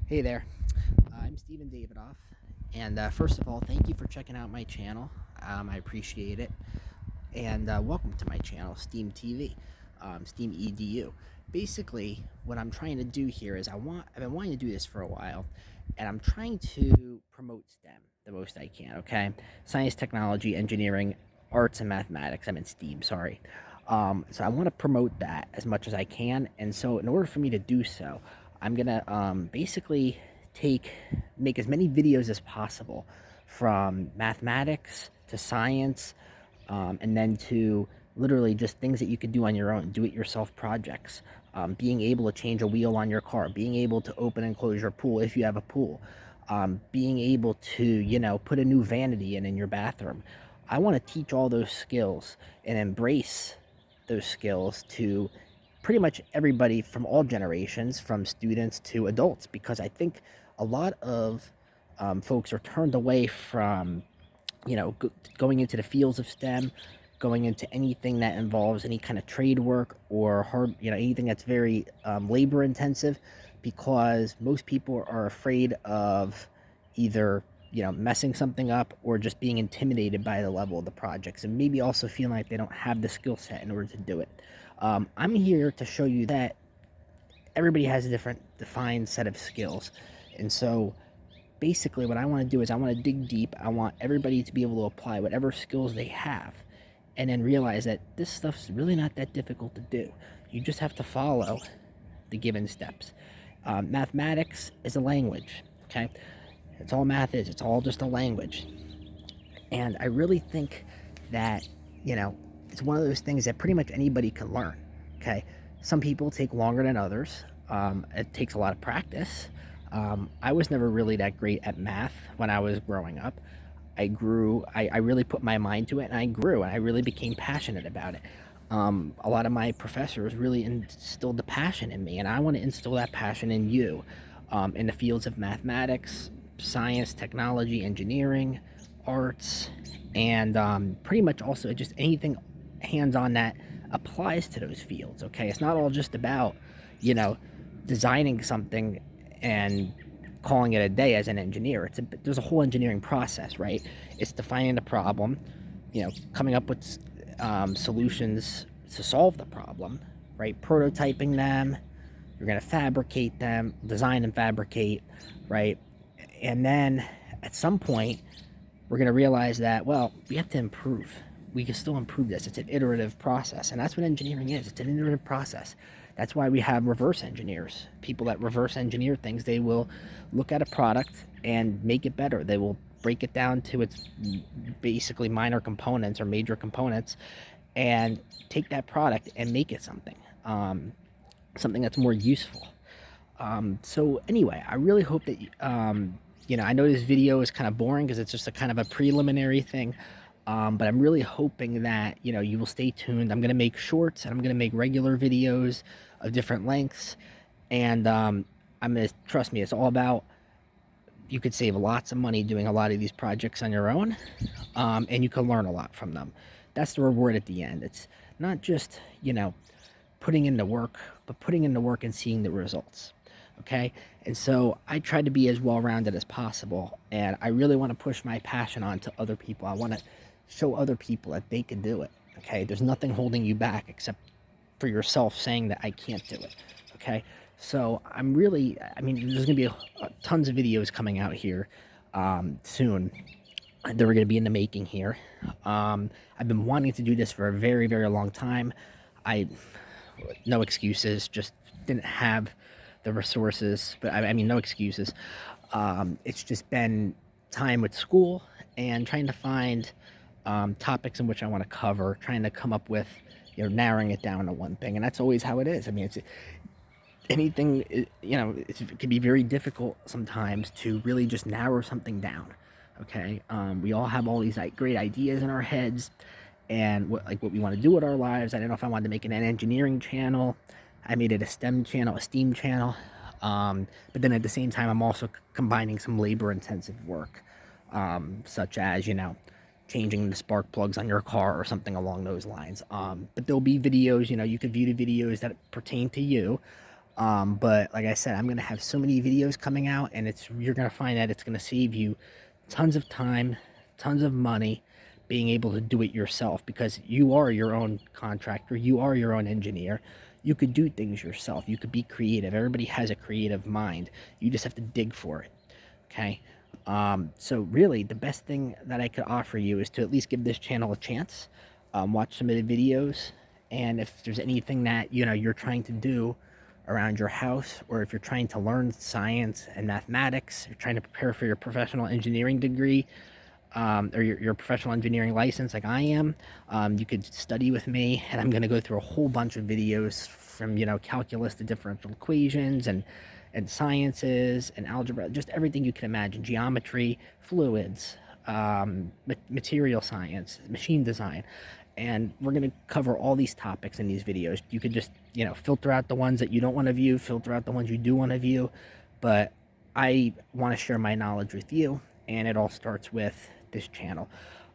Hey there, I'm Steven Davidoff, and first of all, thank you for checking out my channel. I appreciate it, and welcome to my channel, Steam TV, Steam Edu. Basically, what I'm trying to do here is I've been wanting to do this for a while, and I'm trying to promote STEM the most I can. Okay, science, technology, engineering, arts, and mathematics. I'm in STEAM. Sorry. So I want to promote that as much as I can, and so in order for me to do so, I'm gonna basically make as many videos as possible, from mathematics to science, and then to literally just things that you could do on your own, do-it-yourself projects, being able to change a wheel on your car, being able to open and close your pool if you have a pool, being able to, put a new vanity in your bathroom. I want to teach all those skills and embrace those skills to pretty much everybody from all generations, from students to adults, because I think a lot of folks are turned away from, going into the fields of STEM, going into anything that involves any kind of trade work or hard, anything that's very labor intensive, because most people are afraid of either messing something up or just being intimidated by the level of the projects, and maybe also feeling like they don't have the skill set in order to do it. I'm here to show you that everybody has a different defined set of skills, and so basically what I want to do is I want to dig deep. I want everybody to be able to apply whatever skills they have, and then realize that this stuff's really not that difficult to do. You just have to follow the given steps. Mathematics is a language, okay? It's all math is. It's all just a language. And I really think that, it's one of those things that pretty much anybody can learn, okay? Some people take longer than others. It takes a lot of practice. I was never really that great at math when I was growing up. I really put my mind to it, and I grew, and I really became passionate about it. A lot of my professors really instilled the passion in me, and I want to instill that passion in you, in the fields of mathematics, science, technology, engineering, arts, and pretty much also just anything hands-on that applies to those fields. Okay, it's not all just about, you know, designing something and calling it a day as an engineer. There's a whole engineering process, right? It's defining the problem, coming up with solutions to solve the problem, right? Prototyping them. You're going to fabricate them, design and fabricate, right? And then at some point, we're going to realize that, well, we have to improve. We can still improve this. It's an iterative process, and that's what engineering is. It's an iterative process. That's why we have reverse engineers. People that reverse engineer things, they will look at a product and make it better. They will break it down to its basically minor components or major components, and take that product and make it something that's more useful. So anyway, I really hope that I know this video is kind of boring because it's just a kind of a preliminary thing, but I'm really hoping that you will stay tuned. I'm gonna make shorts, and I'm gonna make regular videos of different lengths, and I'm gonna trust me. It's all about, you could save lots of money doing a lot of these projects on your own, and you can learn a lot from them. That's the reward at the end. It's not just putting in the work, but putting in the work and seeing the results. Okay, and so I try to be as well-rounded as possible, and I really want to push my passion on to other people. I want to show other people that they can do it. Okay, there's nothing holding you back except for yourself saying that I can't do it. Okay, so I mean, there's gonna be tons of videos coming out here soon. They're going to be in the making here. I've been wanting to do this for a very, very long time. I No excuses, just didn't have the resources, but I mean, no excuses. It's just been time with school and trying to find topics in which I want to cover, trying to come up with, narrowing it down to one thing. And that's always how it is. I mean, it's anything, it can be very difficult sometimes to really just narrow something down. Okay, we all have all these great ideas in our heads, and what we want to do with our lives. I don't know if I wanted to make an engineering channel. I made it a STEM channel, a STEAM channel, but then at the same time, I'm also combining some labor-intensive work, such as changing the spark plugs on your car or something along those lines. But there'll be videos. You could view the videos that pertain to you. But like I said, I'm gonna have so many videos coming out, and you're gonna find that it's gonna save you tons of time, tons of money, being able to do it yourself, because you are your own contractor, you are your own engineer. You could do things yourself. You could be creative. Everybody has a creative mind. You just have to dig for it. Okay. So really, the best thing that I could offer you is to at least give this channel a chance. Watch some of the videos, and if there's anything that you're trying to do around your house, or if you're trying to learn science and mathematics, you're trying to prepare for your professional engineering degree, or your professional engineering license like I am, you could study with me, and I'm going to go through a whole bunch of videos from calculus to differential equations and sciences and algebra, just everything you can imagine, geometry, fluids, material science, machine design. And we're going to cover all these topics in these videos. You could just filter out the ones that you don't want to view, filter out the ones you do want to view, but I want to share my knowledge with you, and it all starts with this channel.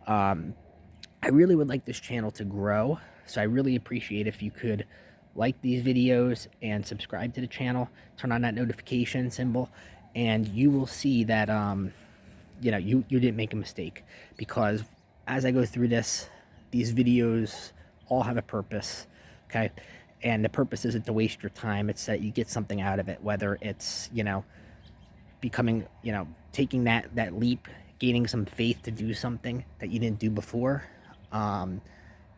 I really would like this channel to grow, so I really appreciate if you could like these videos and subscribe to the channel, turn on that notification symbol, and you will see that you didn't make a mistake, because as I go through these videos all have a purpose. Okay. And the purpose isn't to waste your time. It's that you get something out of it, whether it's becoming, taking that leap, gaining some faith to do something that you didn't do before,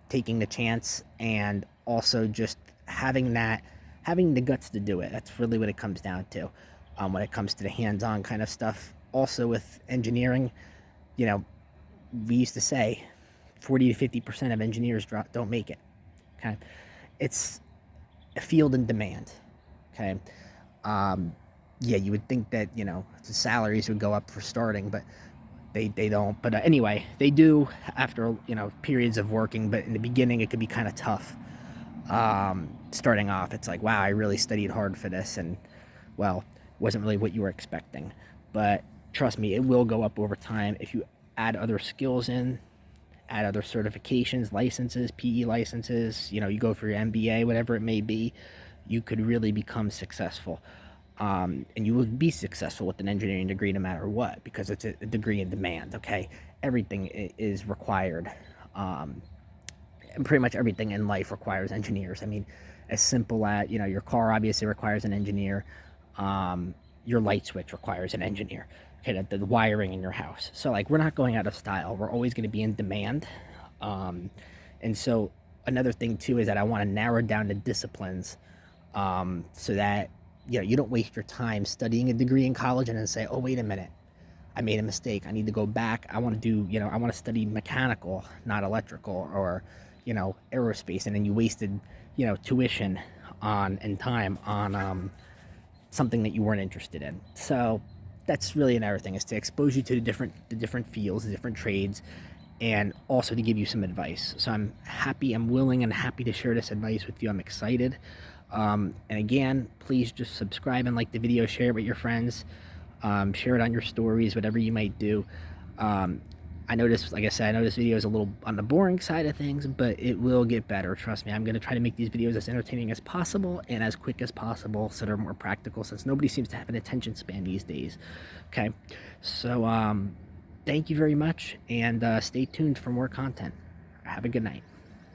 taking the chance, and also just having the guts to do it. That's really what it comes down to, when it comes to the hands-on kind of stuff. Also with engineering, we used to say 40 to 50% of engineers don't make it. Okay. It's a field in demand. Okay. Yeah, you would think that the salaries would go up for starting, but they don't. But anyway, they do after periods of working. But in the beginning, it could be kind of tough. Starting off, it's like, wow, I really studied hard for this, and well, wasn't really what you were expecting. But trust me, it will go up over time if you add other skills in, add other certifications, licenses, PE licenses. You go for your MBA, whatever it may be. You could really become successful. And you will be successful with an engineering degree no matter what, because it's a degree in demand. Okay, everything is required, and pretty much everything in life requires engineers. I mean, as simple as your car obviously requires an engineer. Your light switch requires an engineer. Okay, the wiring in your house. So like, we're not going out of style. We're always going to be in demand. And so another thing too is that I want to narrow down the disciplines, so that you don't waste your time studying a degree in college and then say, oh, wait a minute, I made a mistake, I need to go back. I want to do, I want to study mechanical, not electrical, or aerospace, and then you wasted tuition and time on something that you weren't interested in. So that's really another thing, is to expose you to the different fields, the different trades, and also to give you some advice. So I'm willing and happy to share this advice with you. I'm excited. And again, please just subscribe and like the video, share it with your friends, share it on your stories, whatever you might do. I know this, like I said, I know this video is a little on the boring side of things, but it will get better. Trust me, I'm going to try to make these videos as entertaining as possible and as quick as possible, so they're more practical, since nobody seems to have an attention span these days. Okay, so thank you very much, and stay tuned for more content. Have a good night.